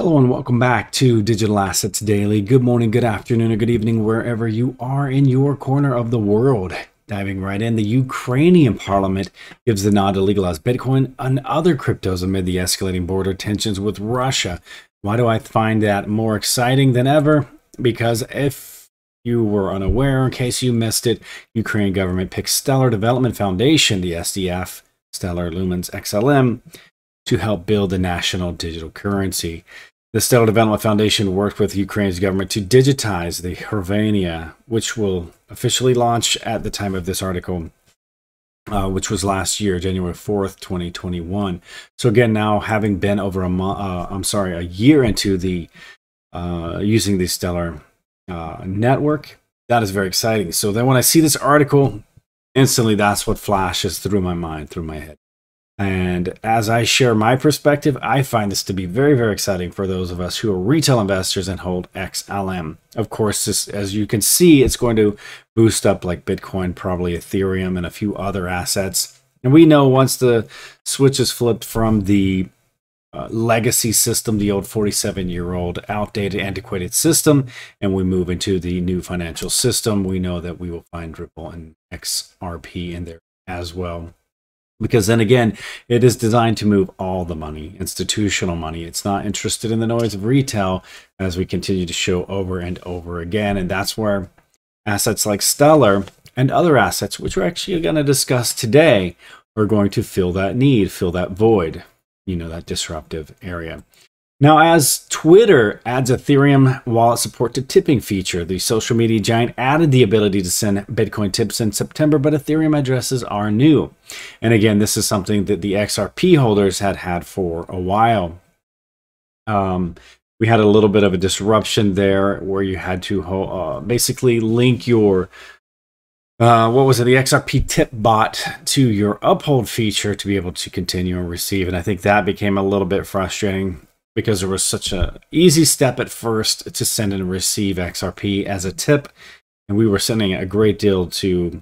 Hello and welcome back to Digital Assets Daily. Good morning, good afternoon, or good evening, wherever you are in your corner of the world. Diving right in, the Ukrainian parliament gives the nod to legalize Bitcoin and other cryptos amid the escalating border tensions with Russia. Why do I find that more exciting than ever? Because if you were unaware, in case you missed it, Ukrainian government picked Stellar Development Foundation, the SDF, Stellar Lumens XLM, to help build the national digital currency. The Stellar Development Foundation worked with Ukraine's government to digitize the Hryvnia, which will officially launch at the time of this article, which was last year, January 4th, 2021. So again, now having been over a year into the using the Stellar network, that is very exciting. So then when I see this article, instantly that's what flashes through my mind, through my head. And as I share my perspective, I find this to be very, very exciting for those of us who are retail investors and hold XLM. Of course, this, as you can see, it's going to boost up like Bitcoin, probably Ethereum, and a few other assets. And we know once the switch is flipped from the legacy system, the old 47-year-old outdated, antiquated system, and we move into the new financial system, we know that we will find Ripple and XRP in there as well. Because then again, it is designed to move all the money, institutional money. It's not interested in the noise of retail, as we continue to show over and over again. And that's where assets like Stellar and other assets, which we're actually going to discuss today, are going to fill that need, fill that void, you know, that disruptive area. Now, as Twitter adds Ethereum wallet support to tipping feature, the social media giant added the ability to send Bitcoin tips in September, but Ethereum addresses are new. And again, this is something that the XRP holders had for a while. We had a little bit of a disruption there where you had to basically link your, the XRP tip bot to your uphold feature to be able to continue and receive. And I think that became a little bit frustrating, because there was such an easy step at first to send and receive XRP as a tip. And we were sending a great deal to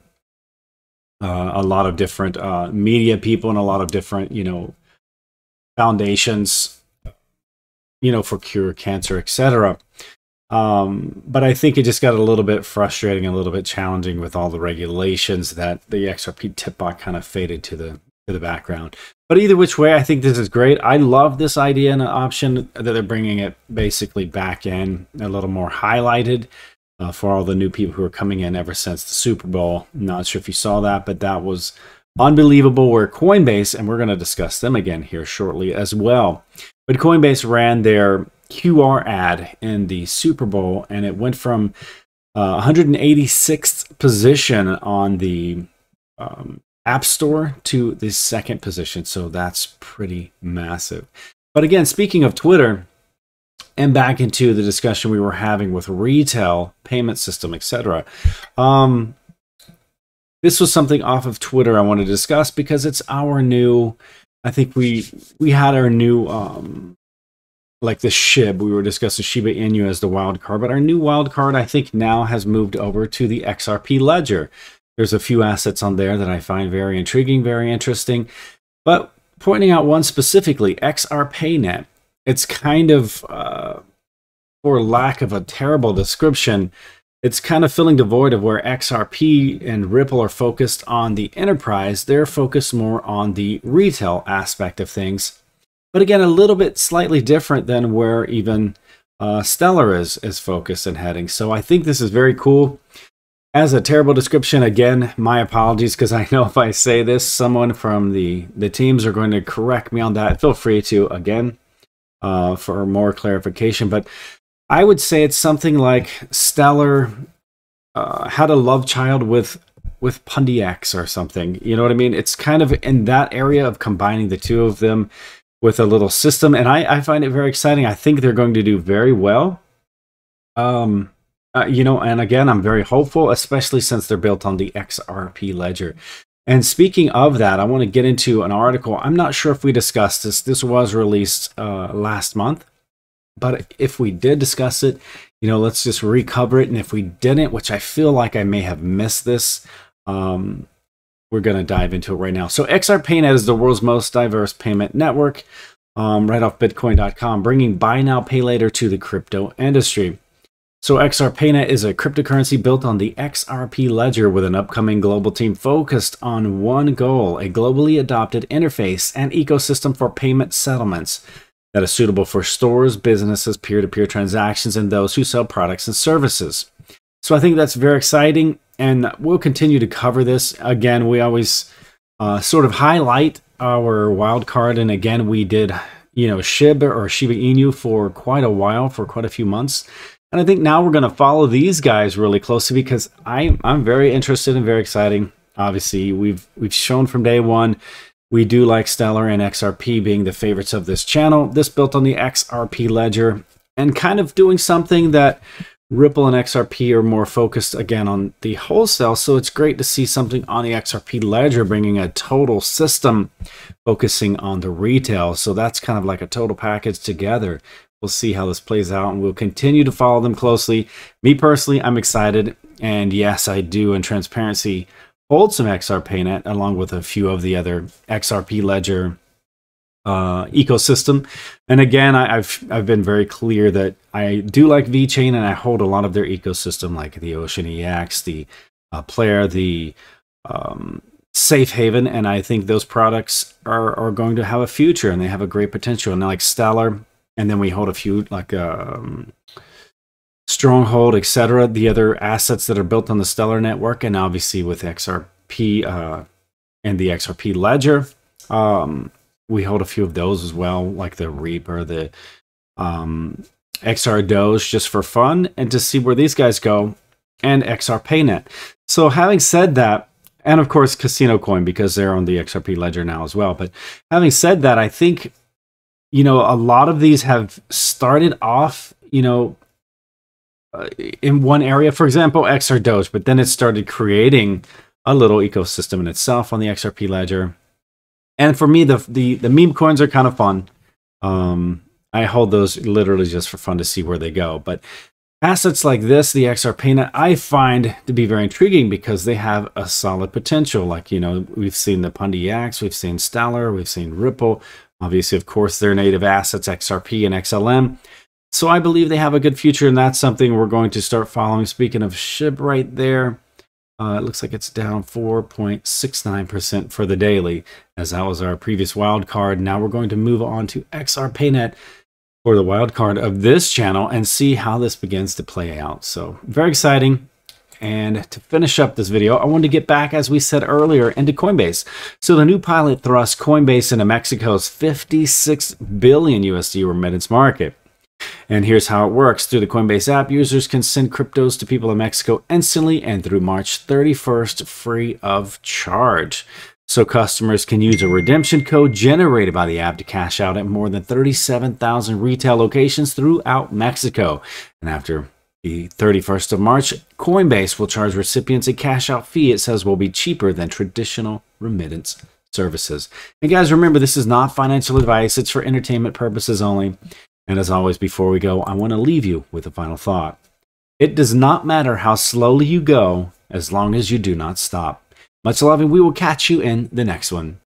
a lot of different media people and a lot of different, foundations, for cure cancer, etc. But I think it just got a little bit frustrating, a little bit challenging with all the regulations that the XRP tip bot kind of faded to the background. But either which way, I think this is great. I love this idea and an option that they're bringing it basically back in, a little more highlighted for all the new people who are coming in ever since the Super Bowl. Not sure if you saw that, but that was unbelievable, where Coinbase, and we're going to discuss them again here shortly as well. But Coinbase ran their QR ad in the Super Bowl, and it went from 186th position on the App Store to the second position. So that's pretty massive. But again, speaking of Twitter, and back into the discussion we were having with retail, payment system, etc. This was something off of Twitter I wanted to discuss, because it's our new, I think we had our new, like the SHIB, we were discussing Shiba Inu as the wild card, but our new wild card, I think, now has moved over to the XRP ledger. There's a few assets on there that I find very intriguing, very interesting. But pointing out one specifically, XRPayNet, it's kind of, for lack of a terrible description, it's kind of filling the void of where XRP and Ripple are focused on the enterprise. They're focused more on the retail aspect of things. But again, a little bit slightly different than where even Stellar is focused and heading. So I think this is very cool. As a terrible description, again, my apologies, because I know if I say this, someone from the teams are going to correct me on that. Feel free to, again, for more clarification. But I would say it's something like Stellar had a love child with PundiX or something. You know what I mean? It's kind of in that area of combining the two of them with a little system. And I find it very exciting. I think they're going to do very well. And again, I'm very hopeful, especially since they're built on the XRP ledger. And speaking of that, I want to get into an article. I'm not sure if we discussed this. This was released last month. But if we did discuss it, let's just recover it. And if we didn't, which I feel like I may have missed this, we're going to dive into it right now. So XRPayNet is the world's most diverse payment network. right off Bitcoin.com, bringing buy now, pay later to the crypto industry. So XRPayNet is a cryptocurrency built on the XRP ledger with an upcoming global team focused on one goal, a globally adopted interface and ecosystem for payment settlements that is suitable for stores, businesses, peer-to-peer transactions, and those who sell products and services. So I think that's very exciting, and we'll continue to cover this. Again, we always sort of highlight our wild card, and again, we did, Shiba Inu for quite a while, for quite a few months. And I think now we're going to follow these guys really closely because I'm very interested and very exciting. Obviously, we've shown from day one we do like Stellar and XRP being the favorites of this channel. This built on the XRP ledger and kind of doing something that Ripple and XRP are more focused again on the wholesale. So it's great to see something on the XRP ledger bringing a total system focusing on the retail. So that's kind of like a total package together. We'll see how this plays out, and we'll continue to follow them closely. Me personally, I'm excited, and yes, I do in transparency hold some XRPayNet along with a few of the other XRP ledger ecosystem. And again, I've been very clear that I do like VeChain, and I hold a lot of their ecosystem, like the Ocean EX, the Player, the Safe Haven, and I think those products are going to have a future, and they have a great potential. And like Stellar. And then we hold a few like Stronghold, etc. The other assets that are built on the Stellar network, and obviously with XRP and the XRP ledger, we hold a few of those as well, like the Reaper, the XR Doge, just for fun and to see where these guys go, and XRPayNet. So having said that, and of course Casino Coin because they're on the XRP ledger now as well. But having said that, I think a lot of these have started off, in one area, for example, XR Doge, but then it started creating a little ecosystem in itself on the XRP ledger. And for me, the meme coins are kind of fun. I hold those literally just for fun to see where they go. But assets like this, the XRPayNet, I find to be very intriguing because they have a solid potential. Like, we've seen the PundiX, we've seen Stellar, we've seen Ripple. Obviously, of course, their native assets, XRP and XLM. So I believe they have a good future, and that's something we're going to start following. Speaking of SHIB right there, it looks like it's down 4.69% for the daily, as that was our previous wild card. Now we're going to move on to XRPayNet for the wild card of this channel and see how this begins to play out. So very exciting. And to finish up this video, I wanted to get back, as we said earlier, into Coinbase. So the new pilot thrusts Coinbase into Mexico's 56 billion USD remittance market. And here's how it works. Through the Coinbase app, users can send cryptos to people in Mexico instantly and through March 31st free of charge. So customers can use a redemption code generated by the app to cash out at more than 37,000 retail locations throughout Mexico. And after the 31st of March, Coinbase will charge recipients a cash out fee it says will be cheaper than traditional remittance services. And guys, remember, this is not financial advice. It's for entertainment purposes only. And as always, before we go, I want to leave you with a final thought. It does not matter how slowly you go as long as you do not stop. Much love, and we will catch you in the next one.